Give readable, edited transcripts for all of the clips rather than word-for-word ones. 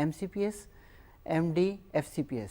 MCPS, MD, FCPS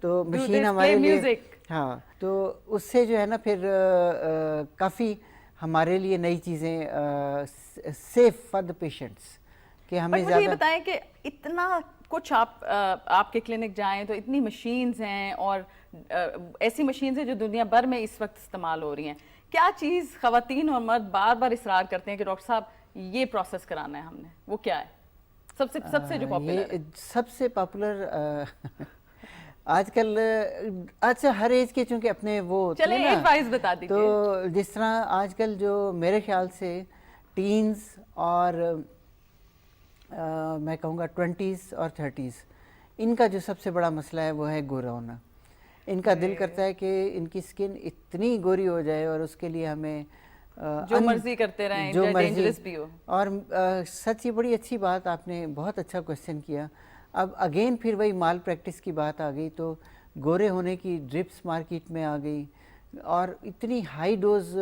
تو Do machine this, ہمارے play لیے music. ہاں تو اس سے جو ہے نا پھر کافی ہمارے لیے نئی چیزیں سیف فار دا پیشنٹس کہ ہمیں بٹ مجھے یہ زیادہ بتائیں کہ اتنا کچھ آپ کے کلینک جائیں تو اتنی مشینز ہیں اور ایسی مشینز ہیں جو دنیا بھر میں اس وقت استعمال ہو رہی ہیں. کیا چیز خواتین اور مرد بار بار اصرار کرتے ہیں کہ ڈاکٹر صاحب یہ پروسیس کرانا ہے ہم نے, وہ کیا ہے سب سے جو پاپولر ہے؟ یہ سب سے پاپولر آج کل اچھا ہر ایج کے چونکہ اپنے وہ ہوتے ہیں چلیں نا, ایڈوائز بتا دیجیے. تو جس طرح آج کل جو میرے خیال سے ٹینز اور میں کہوں گا 20s اور 30s ان کا جو سب سے بڑا مسئلہ ہے وہ ہے گورا ہونا. ان کا دل کرتا ہے کہ ان کی سکن اتنی گوری ہو جائے اور اس کے لیے ہمیں جو مرضی کرتے رہیں, جو مرضی ڈینجرس بھی ہو. اور سچ یہ بڑی اچھی بات, آپ نے بہت اچھا کویشچن کیا. اب اگین پھر وہی مال پریکٹس کی بات آ گئی, تو گورے ہونے کی ڈرپس مارکیٹ میں آ گئی اور اتنی ہائی ڈوز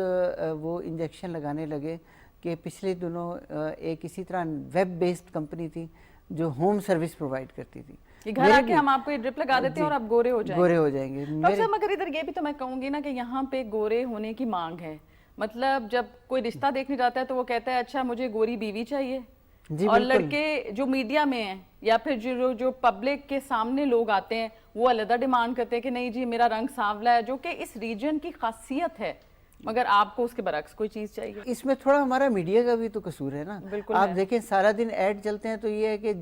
وہ انجیکشن لگانے لگے کہ پچھلے دنوں ایک اسی طرح ویب بیسڈ کمپنی تھی جو ہوم سروس پرووائڈ کرتی تھی. گھر آ کے ہم آپ کو یہ ڈرپ لگا دیتے ہیں اور آپ گورے ہو جائیں گورے ہو جائیں گے. ڈاکٹر صاحب مگر ادھر یہ بھی تو میں کہوں گی نا کہ یہاں پہ گورے ہونے کی مانگ ہے. مطلب جب کوئی رشتہ دیکھنے جاتا ہے تو وہ کہتا ہے اچھا مجھے گوری بیوی چاہیے, اور لڑکے جو میڈیا میں ہیں یا پھر جو پبلک کے سامنے لوگ آتے ہیں وہ علیحدہ ڈیمانڈ کرتے ہیں کہ نہیں جی میرا رنگ سانولا ہے, جو کہ اس ریجن کی خاصیت ہے, مگر آپ کو اس کے برعکس کوئی چیز چاہیے. اس میں تھوڑا ہمارا میڈیا کا بھی تو قصور ہے نا. آپ دیکھیں سارا دن ایڈ چلتے ہیں تو یہ ہے کہ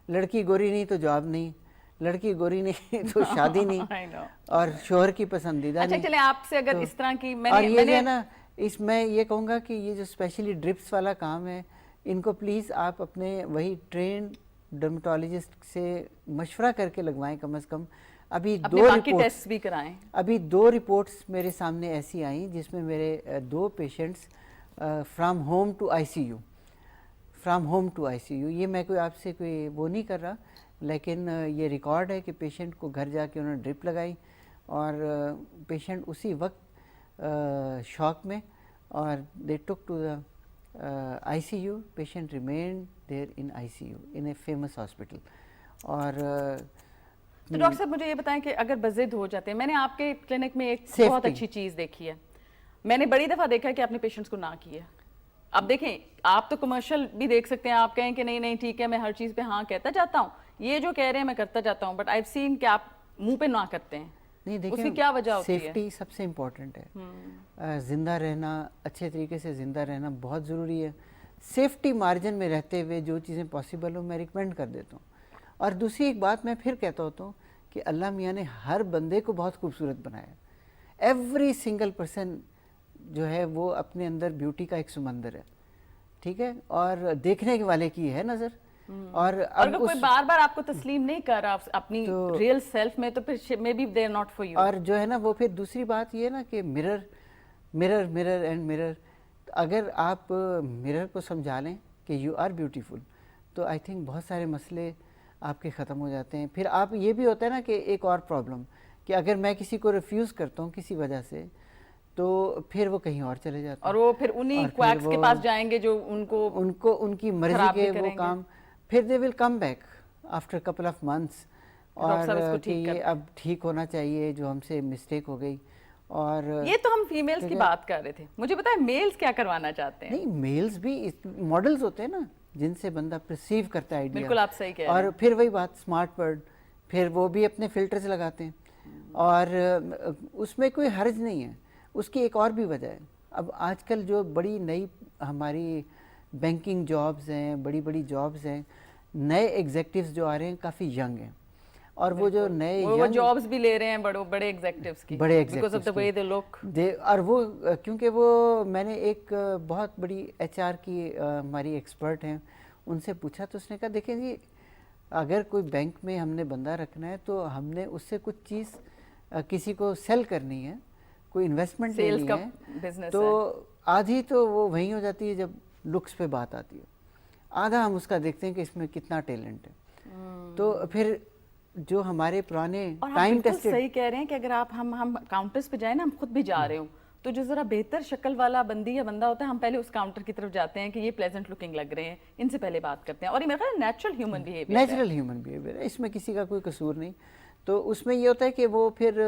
لڑکی گوری نہیں تو جاب نہیں, لڑکی گوری نہیں تو شادی نہیں, اور شوہر کی پسندیدہ نہیں. اچھا چلیں آپ سے اگر اس طرح کی اور یہ جو ہے نا, اس میں یہ کہوں گا کہ یہ جو اسپیشلی ڈرپس والا کام ہے ان کو پلیز آپ اپنے وہی ٹرینڈ ڈرمیٹولوجسٹ سے مشورہ کر کے لگوائیں کم از کم. ابھی دو رپورٹس میرے سامنے ایسی آئیں جس میں میرے 2 patients from home to I C U, یہ میں کوئی آپ سے کوئی وہ نہیں کر رہا, لیکن یہ ریکارڈ ہے کہ پیشنٹ کو گھر جا کے انہوں نے ڈرپ لگائی اور پیشنٹ اسی وقت شاک میں, اور they took to the I C U. Patient remained there in I C U in a famous hospital. اور تو ڈاکٹر صاحب مجھے یہ بتائیں کہ اگر بضد ہو جاتے ہیں, میں نے آپ کے کلینک میں ایک بہت اچھی چیز دیکھی ہے, میں نے بڑی دفعہ دیکھا ہے کہ اپنے پیشنٹس کو نہ کیے. اب دیکھیں آپ تو کمرشل بھی دیکھ سکتے ہیں, آپ کہیں کہ نہیں ٹھیک ہے میں ہر چیز پہ ہاں کہتا جاتا ہوں, یہ جو کہہ رہے ہیں میں کرتا جاتا ہوں, بٹ آئی سین کہ آپ منہ پہ نہ کرتے ہیں. نہیں دیکھیں, اس کی کیا وجہ ہوتی ہے؟ سیفٹی سب سے امپورٹنٹ ہے. زندہ رہنا, اچھے طریقے سے زندہ رہنا بہت ضروری ہے. سیفٹی مارجن میں رہتے ہوئے جو چیزیں پاسبل ہوں میں ریکمینڈ کر دیتا ہوں. اور دوسری ایک بات میں پھر کہتا ہوتا ہوں کہ اللہ میاں نے ہر بندے کو بہت خوبصورت بنایا. ایوری سنگل پرسن جو ہے وہ اپنے اندر بیوٹی کا ایک سمندر ہے, ٹھیک ہے, اور دیکھنے کے والے کی ہے نظر. اور اگر کوئی بار بار آپ کو تسلیم نہیں کر رہا اپنی ریئل سیلف میں, تو پھر maybe they are not for you. اور جو ہے نا وہ پھر دوسری بات یہ ہے نا کہ مرر اینڈ مرر, اگر آپ مرر کو سمجھا لیں کہ یو آر بیوٹیفل تو آئی تھنک بہت سارے مسئلے آپ کے ختم ہو جاتے ہیں. پھر آپ یہ بھی ہوتا ہے نا کہ ایک اور پرابلم کہ اگر میں کسی کو ریفیوز کرتا ہوں کسی وجہ سے تو پھر وہ کہیں اور چلے جاتے ہیں, اور وہ پھر انہی کویکس کے پاس جائیں گے جو ان کی مرضی کے وہ کام, پھر they will come back after couple of months, اور کہ یہ اب ٹھیک ہونا چاہیے جو ہم سے مسٹیک ہو گئی. اور یہ تو ہم فیمیلز کی بات کر رہے تھے, مجھے پتا ہے میلز کیا کروانا چاہتے ہیں. نہیں, میلز بھی ماڈلز ہوتے ہیں نا جن سے بندہ پرسیو کرتا ہے آئیڈیا. بالکل آپ صحیح کہہ رہے ہیں. اور پھر وہی بات اسمارٹ ورڈ, پھر وہ بھی اپنے فلٹرز لگاتے ہیں, اور اس میں کوئی حرج نہیں ہے. اس کی ایک اور بھی وجہ ہے, اب آج کل جو بڑی نئی ہماری بینکنگ جابز ہیں, بڑی بڑی جابز ہیں, نئے ایگزیکٹیوز جو آ رہے ہیں کافی ینگ ہیں, اور وہ جو نئے وہ جابز بھی لے رہے ہیں بڑے ایگزیکٹیوز کی, بیکاز آف دی وے دے لک. اور وہ کیونکہ وہ میں نے ایک بہت بڑی ایچ آر کی ہماری ایکسپرٹ ہیں, ان سے پوچھا تو اس نے کہا دیکھیں جی اگر کوئی بینک میں ہم نے بندہ رکھنا ہے تو ہم نے اس سے کچھ چیز کسی کو سیل کرنی ہے, کوئی انویسٹمنٹ لینی ہے, تو آدھی تو وہ وہیں ہو جاتی ہے جب لکس پہ بات آتی ہے, آدھا ہم اس کا دیکھتے ہیں کہ اس میں کتنا ٹیلنٹ ہے. تو پھر جو ہمارے پرانے ٹائم ٹیسٹڈ, صحیح کہہ رہے ہیں کہ اگر آپ ہم کاؤنٹرز پہ جائیں نا, ہم خود بھی جا رہے ہوں تو جو ذرا بہتر شکل والا بندی یا بندہ ہوتا ہے, ہم پہلے اس کاؤنٹر کی طرف جاتے ہیں کہ یہ پلیزنٹ لکنگ لگ رہے ہیں, ان سے پہلے بات کرتے ہیں, اور یہ میرا خیال نیچرل ہیومن بیہیویئر ہے, اس میں کسی کا کوئی قصور نہیں. تو اس میں یہ ہوتا ہے کہ وہ پھر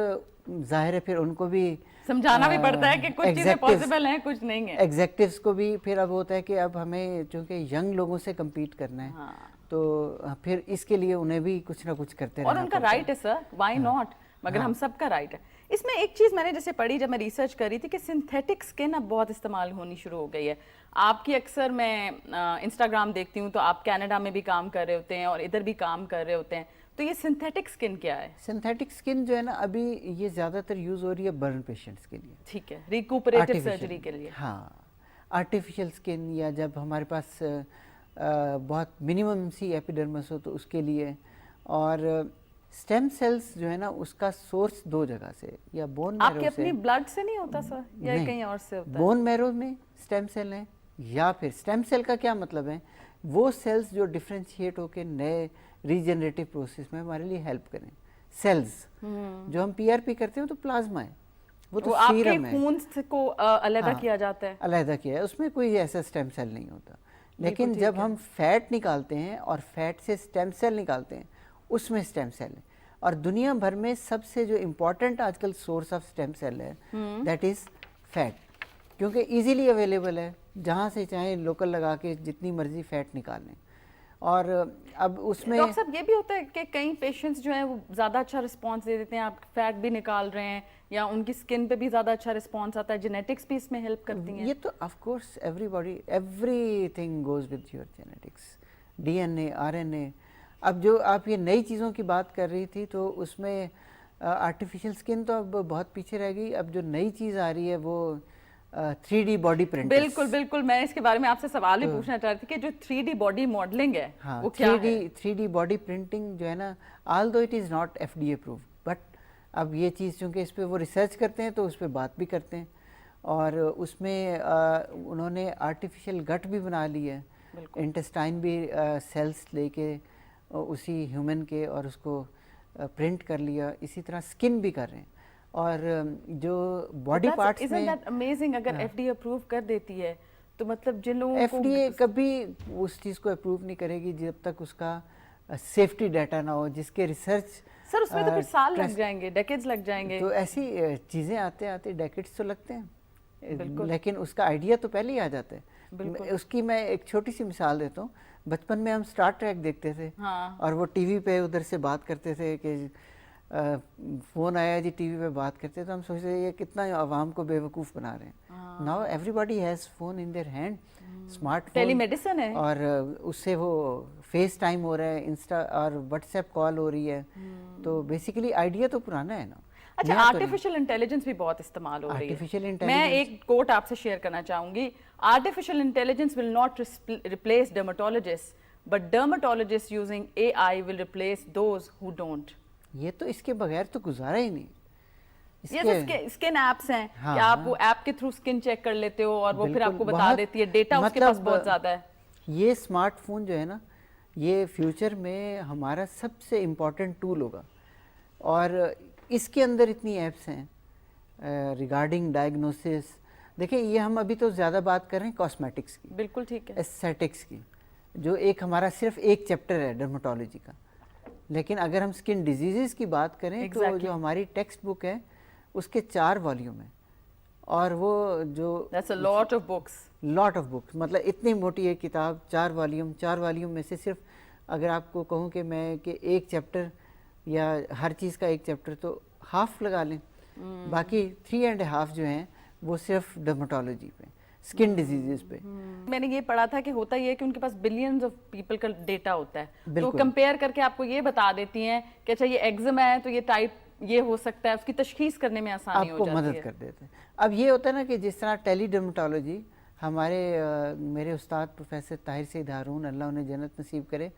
ظاہر ہے پھر ان کو بھی سمجھانا بھی پڑتا ہے کہ کچھ چیزیں پاسبل ہیں کچھ نہیں ہیں. ایگزیکٹوز کو بھی پھر اب ہوتا ہے کہ اب ہمیں چونکہ ینگ لوگوں سے کمپیٹ کرنا ہے تو پھر اس کے لیے انہیں بھی کچھ نہ کچھ کرتے رہنا اور ان کا رائٹ ہے سر, وائی ناٹ, مگر ہم سب کا رائٹ ہے. اس میں ایک چیز میں نے جیسے پڑھی جب میں ریسرچ کر رہی تھی کہ سنتھیٹک سکن اب بہت استعمال ہونی شروع ہو گئی ہے. آپ کی اکثر میں انسٹاگرام دیکھتی ہوں تو آپ کینیڈا میں بھی کام کر رہے ہوتے ہیں اور ادھر بھی کام کر رہے ہوتے ہیں, تو یہ سنتھیٹک سکن کیا ہے؟ سنتھیٹک سکن جو ہے نا ابھی یہ زیادہ تر یوز ہو رہی ہے برن پیشنٹس کے لیے. ٹھیک ہے, ریکوپریٹو سرجری کے لیے. ہاں, آرٹیفیشل سکن یا جب ہمارے پاس بہت منیمم سی ایپیڈرمس ہو تو اس کے لیے. اور اسٹیم سیلز جو ہے نا اس کا سورس دو جگہ سے, یا بون میرو سے. آپ کے اپنی بلڈ سے نہیں ہوتا سر یا کہیں اور سے ہوتا ہے؟ بون میرو میں اسٹیم سیل ہیں, یا پھر اسٹیم سیل کا کیا مطلب ہے, وہ سیلز جو ڈفرینشیٹ ہو کے نئے ریجنریٹو پروسیس میں ہمارے لیے ہیلپ کریں. سیلز جو ہم پی آر پی کرتے ہیں تو پلازما ہے, وہ تو سیرم ہے, خون کو علیحدہ کیا جاتا ہے, علیحدہ کیا ہے, اس میں کوئی ایسا اسٹیم سیل نہیں ہوتا. لیکن جب ہم فیٹ نکالتے ہیں اور فیٹ سے اسٹیم سیل نکالتے ہیں اس میں اسٹیم سیل ہے. اور دنیا بھر میں سب سے جو امپورٹنٹ آج کل سورس آف اسٹیم سیل ہے دیٹ از فیٹ, کیونکہ ایزیلی اویلیبل ہے, جہاں سے چاہیں لوکل لگا کے جتنی مرضی فیٹ نکال لیں. اور اب اس میں ڈاکٹر صاحب یہ بھی ہوتا ہے کہ کئی پیشنٹس جو ہیں وہ زیادہ اچھا رسپانس دے دیتے ہیں, آپ فیٹ بھی نکال رہے ہیں یا ان کی سکن پہ بھی زیادہ اچھا رسپانس آتا ہے, جینیٹکس بھی اس میں ہیلپ کرتی ہیں؟ یہ تو of course everything goes with your genetics, D N A, R N A. اب جو آپ یہ نئی چیزوں کی بات کر رہی تھی تو اس میں آرٹیفیشل سکن تو اب بہت پیچھے رہ گئی. اب جو نئی چیز آ رہی ہے وہ 3D باڈی پرنٹنگ. بالکل بالکل, میں اس کے بارے میں آپ سے سوال بھی پوچھنا چاہ رہی تھی کہ جو 3D باڈی ماڈلنگ ہے وہ کیا ہے؟ 3D باڈی پرنٹنگ جو ہے نا, although it is not FDA approved, but اب یہ چیز چونکہ اس پہ وہ ریسرچ کرتے ہیں تو اس پہ بات بھی کرتے ہیں. اور اس میں انہوں نے آرٹیفیشل گٹ بھی بنا لی ہے, انٹسٹائن بھی سیلس لے کے اسی ہیومن کے اور اس کو پرنٹ کر لیا. اسی طرح سکن بھی کر رہے ہیں. اور جو باڈی پارٹس میں امیزنگ, اگر FDA اپروو کر دیتی ہے تو مطلب جن لوگوں کو FDA کبھی اس چیز کو اپروو نہیں کرے گی جب تک اس کا سیفٹی ڈیٹا نہ ہو, جس کے ریسرچ سر اس میں تو پھر سال لگ جائیں گے, ڈیکیڈز لگ جائیں گے. تو ایسی چیزیں آتے آتے ڈیکیڈز تو لگتے ہیں, لیکن اس کا آئیڈیا تو پہلے ہی آ جاتا ہے. اس کی میں ایک چھوٹی سی مثال دیتا ہوں. بچپن میں ہم اسٹار ٹریک دیکھتے تھے اور وہ ٹی وی پہ ادھر سے بات کرتے تھے کہ فون آیا جی, ٹی وی پہ بات کرتے تو ہم سوچتے تھے یہ کتنا عوام کو بے وقوف بنا رہے ہیں. Now everybody has phone in their hand, smartphone, telemedicine ہے, اور اس سے وہ فیس ٹائم ہو رہا ہے, انسٹا اور واٹس ایپ کال ہو رہی ہے. تو بیسیکلی آئیڈیا تو پرانا ہے نا. اچھا, آرٹیفیشل انٹیلیجنس بھی بہت استعمال ہو رہی ہے. میں ایک کوٹ آپ سے شیئر کرنا چاہوں گی, artificial intelligence will not replace dermatologist but dermatologist using AI will replace those who don't. یہ تو اس کے بغیر تو گزارا ہی نہیں. اسکن ایپس ہیں کہ آپ وہ ایپ کے تھرو اسکن چیک کر لیتے ہو اور وہ پھر آپ کو بتا دیتی ہے, ڈیٹا اس کے پاس بہت زیادہ ہے. یہ اسمارٹ فون جو ہے نا, یہ فیوچر میں ہمارا سب سے امپورٹنٹ ٹول ہوگا. اور اس کے اندر اتنی ایپس ہیں ریگارڈنگ ڈائگنوسس. دیکھیں یہ ہم ابھی تو زیادہ بات کر رہے ہیں کاسمیٹکس کی, بالکل ٹھیک ہے, ایسیٹکس کی, جو ایک ہمارا صرف ایک چیپٹر ہے ڈرماٹولوجی کا. لیکن اگر ہم سکن ڈیزیزز کی بات کریں تو جو ہماری ٹیکسٹ بک ہے اس کے 4 والیوم ہیں, اور وہ جو لاٹ آف بکس, مطلب اتنی موٹی ایک کتاب, 4 والیوم میں سے صرف اگر آپ کو کہوں کہ میں کہ ایک چیپٹر یا ہر چیز کا ایک چیپٹر تو ہاف لگا لیں, باقی 3.5 جو ہیں وہ صرف ڈرماٹولوجی پہ, سکن ڈیزیزز پہ. میں نے یہ پڑھا تھا کہ ہوتا یہ ہے کہ ان کے پاس بلینز آف پیپل کا ڈیٹا ہوتا ہے, تو کمپیئر کر کے آپ کو یہ بتا دیتی ہیں کہ اچھا یہ ایگزما ہے تو یہ ٹائپ یہ ہو سکتا ہے, اس کی تشخیص کرنے میں آسانی ہو جاتی ہے, آپ کو مدد کر دیتے ہیں. اب یہ ہوتا ہے نا کہ جس طرح ٹیلی ڈرماٹولوجی میرے استاد پروفیسر طاہر سعید ہارون, اللہ انہیں جنت نصیب کرے,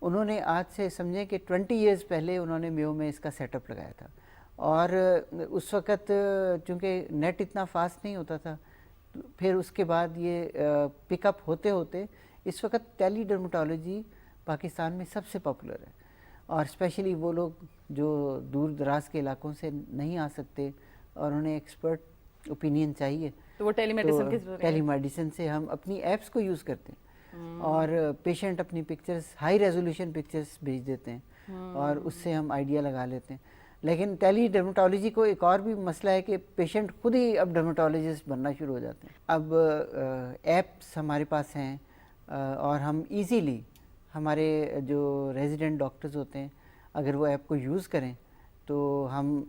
انہوں نے آج سے سمجھیں کہ 20 ایئرز پہلے انہوں نے میو میں اس کا سیٹ اپ لگایا تھا. اور اس وقت چونکہ نیٹ اتنا فاسٹ نہیں ہوتا تھا, پھر اس کے بعد یہ پک اپ ہوتے ہوتے اس وقت ٹیلی ڈرماٹولوجی پاکستان میں سب سے پاپولر ہے. اور اسپیشلی وہ لوگ جو دور دراز کے علاقوں سے نہیں آ سکتے اور انہیں ایکسپرٹ اوپینین چاہیے, تو وہ ٹیلی میڈیسن سے ہم اپنی ایپس کو یوز کرتے ہیں اور پیشنٹ اپنی پکچرز, ہائی ریزولوشن پکچرز بھیج دیتے ہیں, اور اس سے ہم آئیڈیا لگا لیتے ہیں. لیکن ٹیلی ڈرمیٹالوجی کو ایک اور بھی مسئلہ ہے کہ پیشنٹ خود ہی اب ڈرمیٹالوجسٹ بننا شروع ہو جاتے ہیں. اب ایپس ہمارے پاس ہیں اور ہم ایزیلی ہمارے جو ریزیڈنٹ ڈاکٹرز ہوتے ہیں اگر وہ ایپ کو یوز کریں تو ہم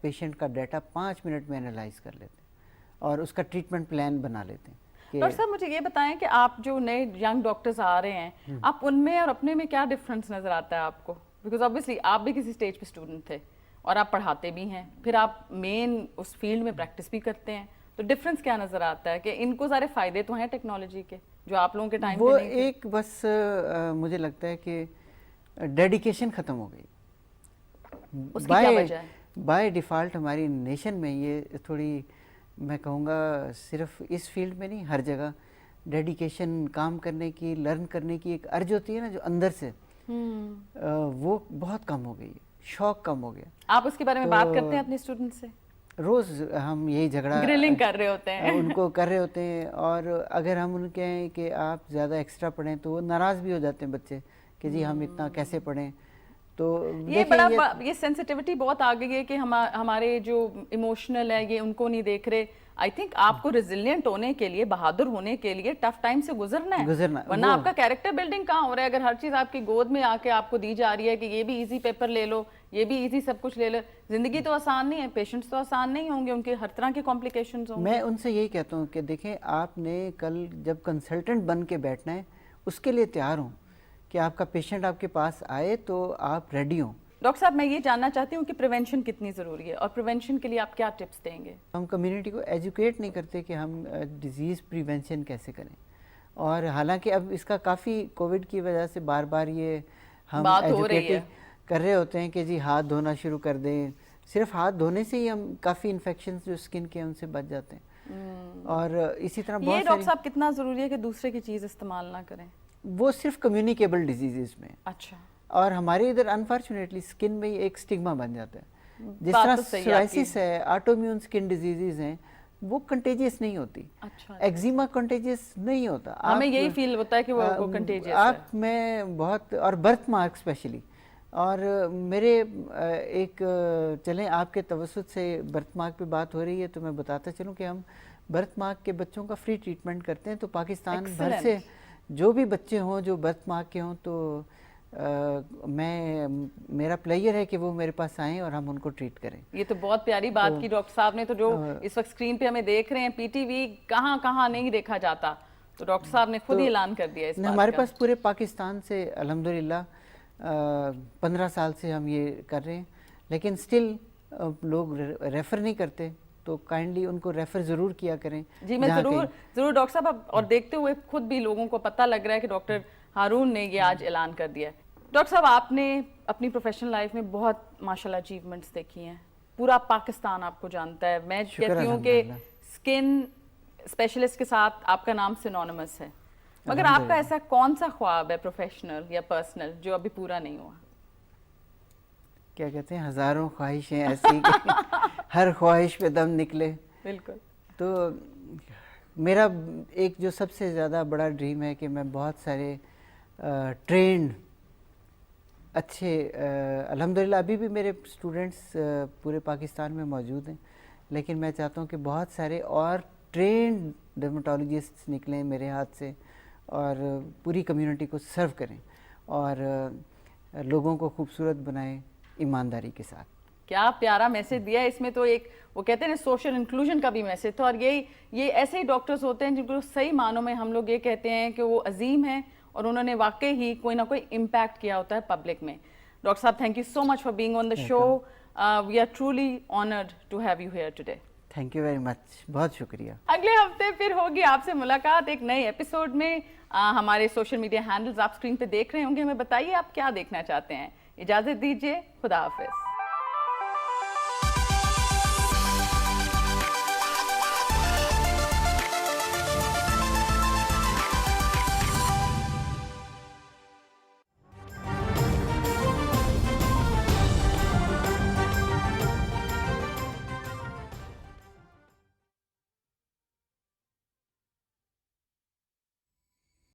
پیشنٹ کا ڈیٹا 5 منٹ میں انالائز کر لیتے ہیں اور اس کا ٹریٹمنٹ پلان بنا لیتے ہیں. ڈاکٹر صاحب مجھے یہ بتائیں کہ آپ جو نئے ینگ ڈاکٹرز آ رہے ہیں آپ ان میں اور اپنے میں کیا ڈفرینس نظر آتا ہے آپ کو؟ بیکاز آبویسلی آپ بھی کسی اسٹیج پہ اسٹوڈنٹ تھے اور آپ پڑھاتے بھی ہیں, پھر آپ مین اس فیلڈ میں پریکٹس بھی کرتے ہیں, تو ڈفرینس کیا نظر آتا ہے کہ ان کو سارے فائدے تو ہیں ٹیکنالوجی کے جو آپ لوگوں کے ٹائم وہ پہ نہیں تھے؟ ایک بس مجھے لگتا ہے کہ ڈیڈیکیشن ختم ہو گئی. اس کی کیا وجہ ہے؟ بائی ڈیفالٹ ہماری نیشن میں یہ تھوڑی میں کہوں گا صرف اس فیلڈ میں نہیں ہر جگہ ڈیڈیکیشن کام کرنے کی لرن کرنے کی ایک ارج ہوتی ہے نا جو اندر سے وہ بہت کم ہو گئی ہے, شوق کم ہو گیا. آپ اس کے بارے میں بات کرتے ہیں اپنے اسٹوڈنٹ سے؟ روز ہم یہی جھگڑا گرلنگ کر رہے ہوتے ہیں ان کو کر رہے ہوتے ہیں, اور اگر ہم ان کے ہیں کہ آپ زیادہ ایکسٹرا پڑھیں تو وہ ناراض بھی ہو جاتے ہیں بچے کہ جی ہم اتنا کیسے پڑھیں. تو یہ بڑا یہ سینسٹیوٹی بہت آ گئی ہے کہ ہمارے جو ایموشنل ہے یہ ان کو نہیں دیکھ رہے. آئی تھنک آپ کو ریزیلینٹ ہونے کے لیے, بہادر ہونے کے لیے ٹف ٹائم سے گزرنا ہے, ورنہ آپ کا کیریکٹر بلڈنگ کہاں ہو رہا ہے اگر ہر چیز آپ کی گود میں آ کے آپ کو دی جا رہی ہے کہ یہ بھی ایزی پیپر لے لو, یہ بھی ایزی سب کچھ لے لو. زندگی تو آسان نہیں ہے, پیشنٹس تو آسان نہیں ہوں گے, ان کے ہر طرح کے کمپلیکیشنز ہوں گے. میں ان سے یہی کہتا ہوں کہ دیکھیں آپ نے کل جب کنسلٹنٹ بن کے بیٹھنا ہے اس کے لیے تیار ہوں کہ آپ کا پیشنٹ آپ کے پاس آئے تو آپ ریڈی ہوں. ڈاکٹر صاحب میں یہ جاننا چاہتی ہوں کہ پریونشن کتنی ضروری ہے اور پریونشن کے لیے آپ کیا ٹپس دیں گے؟ ہم کمیونٹی کو ایجوکیٹ نہیں کرتے کہ ہم ڈیزیز پریونشن کیسے کریں, اور حالانکہ اب اس کا کافی کووڈ کی وجہ سے بار بار یہ ہم ایجوکیٹ کر رہے ہوتے ہیں کہ جی ہاتھ دھونا شروع کر دیں. صرف ہاتھ دھونے سے ہی ہم کافی انفیکشنز جو اسکن کے ان سے بچ جاتے ہیں. اور اسی طرح یہ ڈاکٹر صاحب کتنا ضروری ہے کہ دوسرے کی چیز استعمال نہ کریں؟ وہ صرف کمیونیکیبل ڈیزیزز میں. اچھا. اور ہمارے ادھر انفارچونیٹلی اسکن میں ایک اسٹگما بن جاتا ہے. جس طرح سورائسس ہے, آٹو امیون اسکن ڈیزیزز ہیں, وہ کنٹیجیس نہیں ہوتی. ایگزیما کنٹیجیس نہیں ہوتا. ہمیں یہی فیل ہوتا ہے کہ وہ کنٹیجیس ہے. آپ میں بہت, اور برتھ مارک اسپیشلی, اور میرے ایک چلیں آپ کے توسط سے برتھ مارک پہ بات ہو رہی ہے تو میں بتاتا چلوں کہ ہم برتھ مارک کے بچوں کا فری ٹریٹمنٹ کرتے ہیں. تو پاکستان بھر سے جو بھی بچے ہوں جو برتھ مارک کے ہوں تو میرا پلیئر ہے کہ وہ میرے پاس آئیں اور ہم ان کو ٹریٹ کریں. یہ تو بہت پیاری بات کی ڈاکٹر صاحب نے. تو جو اس وقت اسکرین پہ ہمیں دیکھ رہے ہیں پی ٹی وی کہاں کہاں نہیں دیکھا جاتا, تو ڈاکٹر صاحب نے خود ہی اعلان کر دیا اس بات کا. ہمارے پاس پورے پاکستان سے الحمدللہ 15 سال سے ہم یہ کر رہے ہیں, لیکن سٹل لوگ ریفر نہیں کرتے, تو کائنڈلی ان کو ریفر ضرور کیا کریں. جی میں ضرور ڈاکٹر صاحب, اور دیکھتے ہوئے خود بھی لوگوں کو پتہ لگ رہا ہے کہ ڈاکٹر ہارون نے یہ آج اعلان کر دیا. ڈاکٹر صاحب آپ نے اپنی پروفیشنل لائف میں بہت ماشاءاللہ اچیومنٹس دیکھی ہیں, پورا پاکستان آپ کو جانتا ہے. میں کہتی ہوں کہ اسکن اسپیشلسٹ کے ساتھ آپ کا نام سینونیمس ہے, مگر آپ کا ایسا کون سا خواب ہے پروفیشنل یا پرسنل جو ابھی پورا نہیں ہوا؟ کیا کہتے ہیں, ہزاروں خواہشیں ایسی کہ ہر خواہش پہ دم نکلے. بالکل. تو میرا ایک جو سب سے زیادہ بڑا ڈریم ہے کہ میں بہت سارے ٹرینڈ اچھے, الحمدللہ ابھی بھی میرے اسٹوڈنٹس پورے پاکستان میں موجود ہیں, لیکن میں چاہتا ہوں کہ بہت سارے اور ٹرینڈ ڈرمیٹالوجسٹ نکلیں میرے ہاتھ سے اور پوری کمیونٹی کو سرو کریں اور لوگوں کو خوبصورت بنائیں ایمانداری کے ساتھ. کیا پیارا میسج دیا ہے اس میں. تو ایک وہ کہتے ہیں نا سوشل انکلوژن کا بھی میسج تھا, اور یہ ایسے ہی ڈاکٹرز ہوتے ہیں جن کو صحیح معنوں میں ہم لوگ یہ کہتے ہیں کہ وہ عظیم ہیں اور انہوں نے واقعی ہی کوئی نہ کوئی امپیکٹ کیا ہوتا ہے پبلک میں. ڈاکٹر صاحب thank you so much for being on the show. We are truly honoured to have you here today. Thank you very much, بہت شکریہ. اگلے ہفتے پھر ہوگی آپ سے ملاقات ایک نئے ایپیسوڈ میں. ہمارے سوشل میڈیا ہینڈلز آپ اسکرین پہ دیکھ رہے ہوں گے, ہمیں بتائیے آپ کیا دیکھنا چاہتے ہیں. اجازت دیجیے, خدا حافظ.